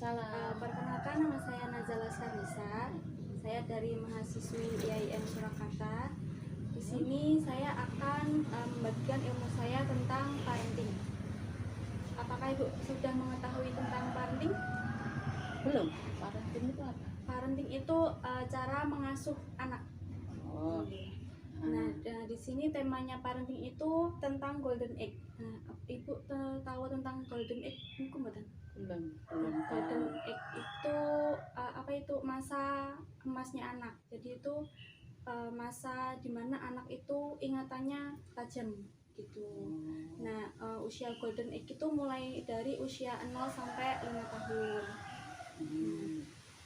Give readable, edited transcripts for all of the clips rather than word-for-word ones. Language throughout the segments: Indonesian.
Waalaikumsalam. Perkenalkan, nama saya Nazala Sarisa. Saya dari mahasiswi IAIN Surakarta. Di sini saya akan membagikan ilmu saya tentang parenting. Apakah Ibu sudah mengetahui tentang parenting? Belum. Parenting itu apa? Parenting itu cara mengasuh anak. Oh. Nah, di sini temanya parenting itu tentang golden egg. Nah, Ibu tahu tentang golden egg? Belum Golden tahu. egg itu apa itu masa emasnya anak. Jadi itu masa dimana anak itu ingatannya tajam gitu. Nah, usia golden egg itu mulai dari usia 0 sampai 5 tahun.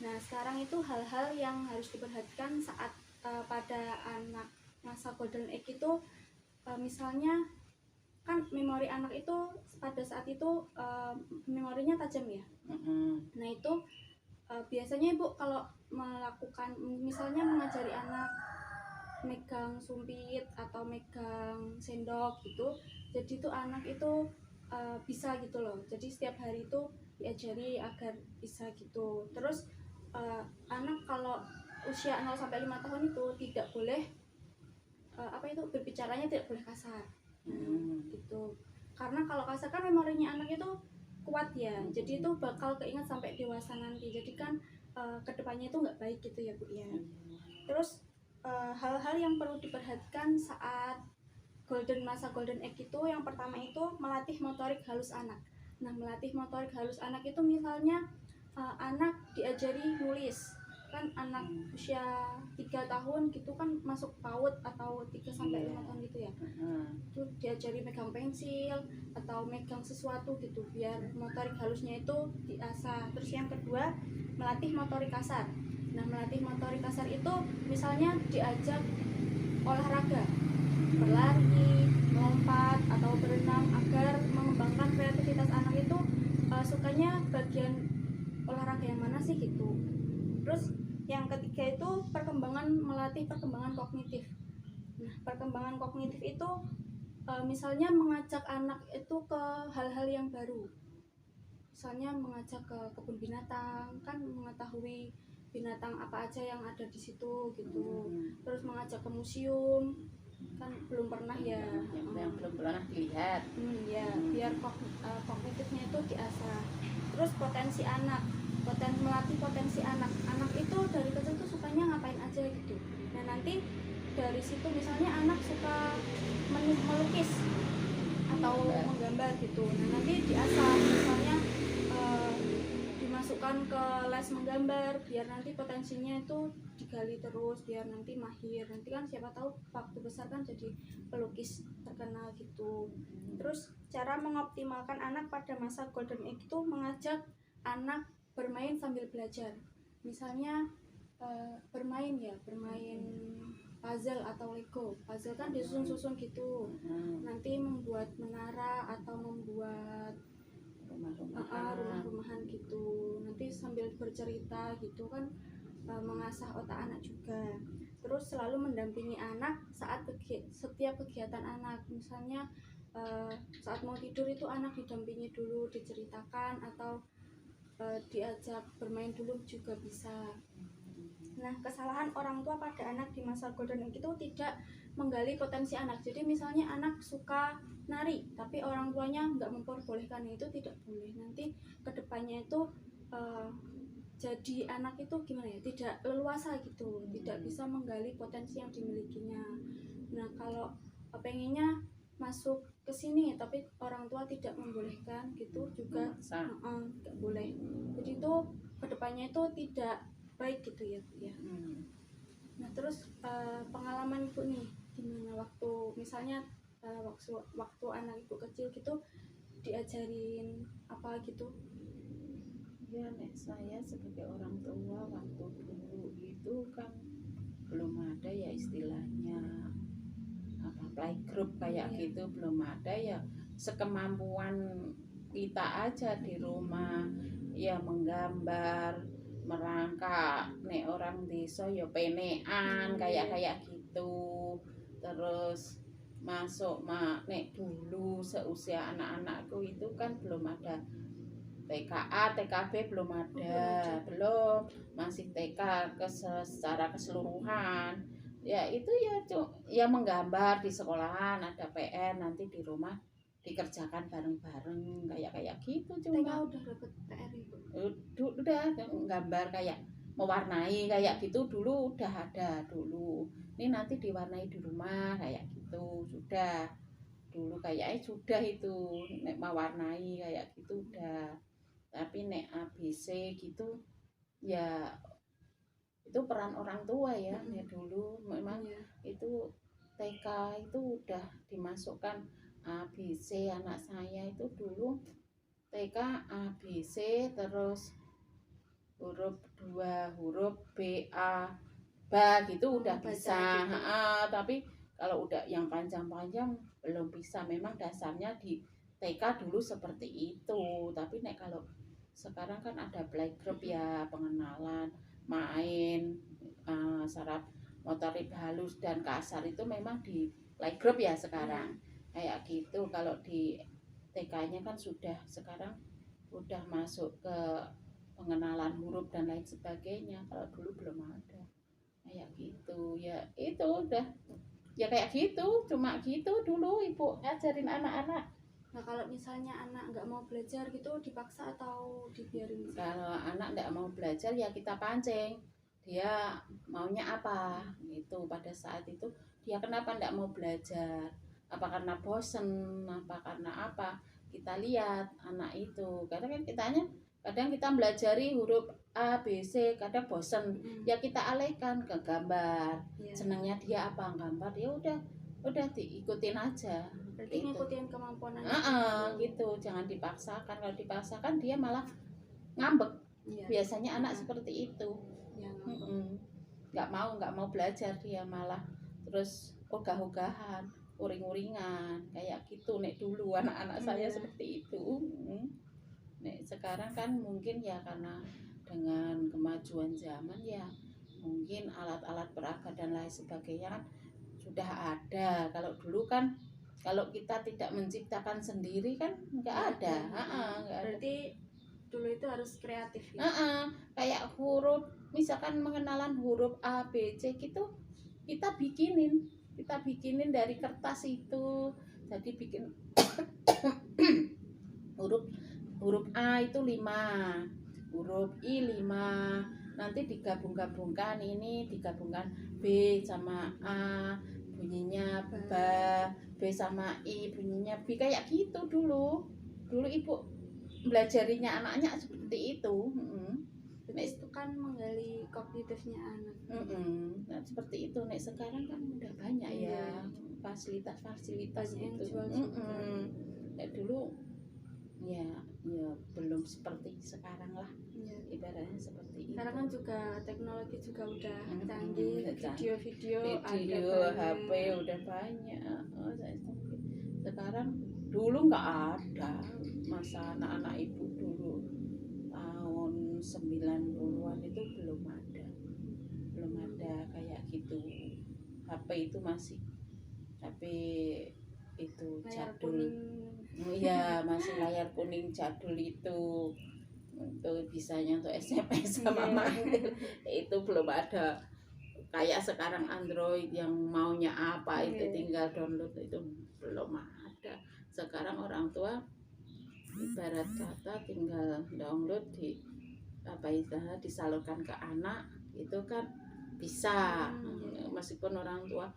Nah, sekarang itu hal-hal yang harus diperhatikan saat pada anak masa golden egg itu, misalnya kan memori anak itu pada saat itu memorinya tajam ya. Nah, itu biasanya Ibu kalau melakukan misalnya mengajari anak megang sumpit atau megang sendok gitu, jadi itu anak itu bisa gitu loh. Jadi setiap hari itu diajari agar bisa gitu. Terus anak kalau usia 0 sampai 5 tahun itu tidak boleh berbicaranya tidak boleh kasar. Gitu. Karena kalau kasar kan memorinya anak itu kuat ya. Jadi itu bakal keinget sampai dewasa nanti. Jadi kan kedepannya itu nggak baik gitu ya Bu ya. Terus hal-hal yang perlu diperhatikan saat masa golden egg itu, yang pertama itu melatih motorik halus anak. Nah, melatih motorik halus anak itu misalnya anak diajari nulis. Kan anak usia 3 tahun gitu kan masuk PAUD atau 3 sampai 5 tahun gitu ya. Itu diajari megang pensil atau megang sesuatu gitu biar motorik halusnya itu diasah. Terus yang kedua, melatih motorik kasar. Nah, melatih motorik kasar itu misalnya diajak olahraga, berlari, melompat atau berenang agar mengembangkan kreativitas anak itu sukanya bagian olahraga yang mana sih gitu. Terus yang ketiga itu melatih perkembangan kognitif. Nah, perkembangan kognitif itu misalnya mengajak anak itu ke hal-hal yang baru. Misalnya mengajak ke kebun binatang, kan mengetahui binatang apa aja yang ada di situ gitu. Terus mengajak ke museum, kan belum pernah ya. Yang belum pernah dilihat. Ya, biar kognitifnya itu diasah. Terus potensi anak, melatih potensi anak. Anak itu dari kecil tuh sukanya ngapain aja gitu. Nah, nanti dari situ misalnya anak suka melukis atau menggambar gitu. Nah, nanti diasah misalnya dimasukkan ke les menggambar biar nanti potensinya itu digali terus biar nanti mahir. Nanti kan siapa tahu waktu besar kan jadi pelukis terkenal gitu. Terus cara mengoptimalkan anak pada masa golden egg itu mengajak anak bermain sambil belajar. Misalnya bermain puzzle atau Lego. Puzzle kan disusun-susun gitu. Nanti membuat menara atau membuat rumah-rumahan gitu. Nanti sambil bercerita gitu kan, mengasah otak anak juga. Terus selalu mendampingi anak saat setiap kegiatan anak. Misalnya saat mau tidur itu anak didampingi dulu, diceritakan atau diajak bermain dulu juga bisa. Nah, kesalahan orang tua pada anak di masa golden egg itu tidak menggali potensi anak. Jadi misalnya anak suka nari, tapi orang tuanya nggak memperbolehkan, itu tidak boleh. Nanti kedepannya itu jadi anak itu gimana ya? Tidak leluasa gitu, tidak bisa menggali potensi yang dimilikinya. Nah, kalau pengennya masuk ke sini tapi orang tua tidak membolehkan gitu juga nggak boleh. Jadi itu kedepannya itu tidak baik gitu ya Bu ya. Nah, terus pengalaman Ibu nih gimana waktu misalnya waktu anak Ibu kecil gitu diajarin apa gitu? Ya, saya sebagai orang tua waktu dulu itu kan belum ada ya istilahnya playgroup kayak gitu, belum ada ya. Sekemampuan kita aja di rumah ya, menggambar, merangkak, nek orang desa ya penean kayak gitu. Terus masuk nek dulu seusia anak-anakku itu kan belum ada TKA, TKB belum ada, belum, masih TK secara keseluruhan. Ya itu ya menggambar di sekolahan, ada PR nanti di rumah dikerjakan bareng-bareng kayak gitu TK cuma. udah dapat PR Ibu? Udah gambar kayak mewarnai kayak gitu dulu udah ada dulu. Ini nanti diwarnai di rumah kayak gitu sudah. Dulu kayaknya sudah itu nek mewarnai kayak gitu udah. Tapi nek ABC gitu ya itu peran orang tua ya. Ya dulu memang itu TK itu udah dimasukkan ABC. Anak saya itu dulu TK ABC terus huruf 2 huruf B A ba gitu udah bisa gitu. Tapi kalau udah yang panjang-panjang belum bisa. Memang dasarnya di TK dulu seperti itu. Tapi nek kalau sekarang kan ada playgroup ya, pengenalan, main, syarat motorik halus dan kasar itu memang di playgroup ya sekarang. Kayak gitu. Kalau di TK-nya kan sudah sekarang udah masuk ke pengenalan huruf dan lain sebagainya. Kalau dulu belum ada kayak gitu ya. Itu udah ya kayak gitu, cuma gitu dulu ibu ngajarin anak-anak. Nah kalau misalnya anak nggak mau belajar gitu dipaksa atau dibiarin? Kalau anak nggak mau belajar ya kita pancing dia maunya apa itu. Pada saat itu dia kenapa nggak mau belajar, apa karena bosen, apa karena apa, kita lihat anak itu. Karena kan kadang kita belajari huruf A, B, C, kadang bosen ya kita alihkan ke gambar. Senangnya dia apa gambar, ya udah diikutin aja. Berarti gitu. Ngikutin kemampuan gitu, jangan dipaksakan. Kalau dipaksakan dia malah ngambek. Biasanya anak seperti itu. Nggak mau belajar dia malah terus ogah-ogahan, uring-uringan kayak gitu. Nek dulu anak-anak saya seperti itu. Nek sekarang kan mungkin ya karena dengan kemajuan zaman ya mungkin alat-alat peraga dan lain sebagainya kan sudah ada. Kalau dulu kan kalau kita tidak menciptakan sendiri kan nggak ada. Berarti dulu itu harus kreatif ya? Kayak huruf misalkan mengenalan huruf A, B, C gitu kita bikinin dari kertas itu. Jadi bikin huruf A itu 5, huruf I 5, nanti digabungkan ini, digabungkan B sama A bunyinya ba, B sama I bunyinya B, kayak gitu dulu ibu belajarinya anaknya seperti itu. Itu kan menggali kognitifnya anak. Nah, seperti itu. Nek sekarang kan udah banyak ya fasilitas yang itu. jual Dulu ya belum seperti sekarang lah. Ibaratnya seperti itu. Sekarang kan juga teknologi juga udah canggih, video ada HP udah banyak. Sekarang dulu nggak ada. Masa anak-anak ibu dulu tahun 90-an itu belum ada kayak gitu. HP itu masih HP itu jadul. Iya, masih layar kuning jadul itu. Untuk bisanya untuk SMS sama manggil itu belum ada kayak sekarang Android yang maunya apa itu tinggal download, itu belum ada. Sekarang orang tua ibarat kata tinggal download disalurkan ke anak itu kan bisa. Meskipun orang tua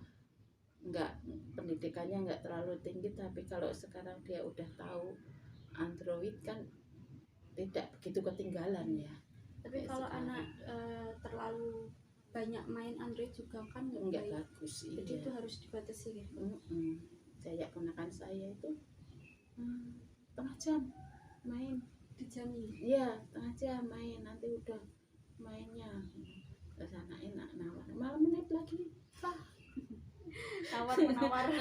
pendidikannya nggak terlalu tinggi, tapi kalau sekarang dia udah tahu Android kan tidak begitu ketinggalan ya. Tapi kalau sekarang anak terlalu banyak main Android juga kan nggak bagus. Jadi itu harus dibatasi ya. Kayak ponakan saya itu setengah jam main dijamin. Iya, setengah jam main, nanti udah mainnya ke sana enak, malam menit lagi tawar-menawar.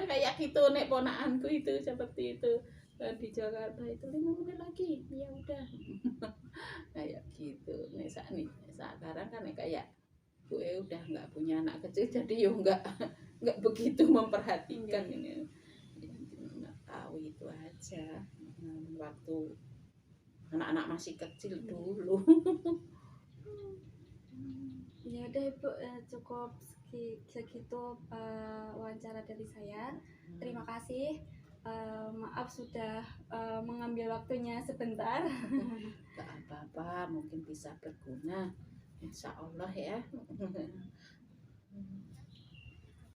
Kayak gitu. Nek ponakanku itu seperti itu. Di Jakarta itu 5 menit lagi ya udah. Kayak gitu. Nek sekarang kan kayak gue udah nggak punya anak kecil, jadi yo nggak begitu memperhatikan ini. Nggak tahu itu aja. Waktu anak-anak masih kecil dulu. Ya udah Ibu, cukup segitu wawancara dari saya. Terima kasih. Maaf sudah mengambil waktunya sebentar. Gak apa-apa, mungkin bisa berguna, insya Allah ya.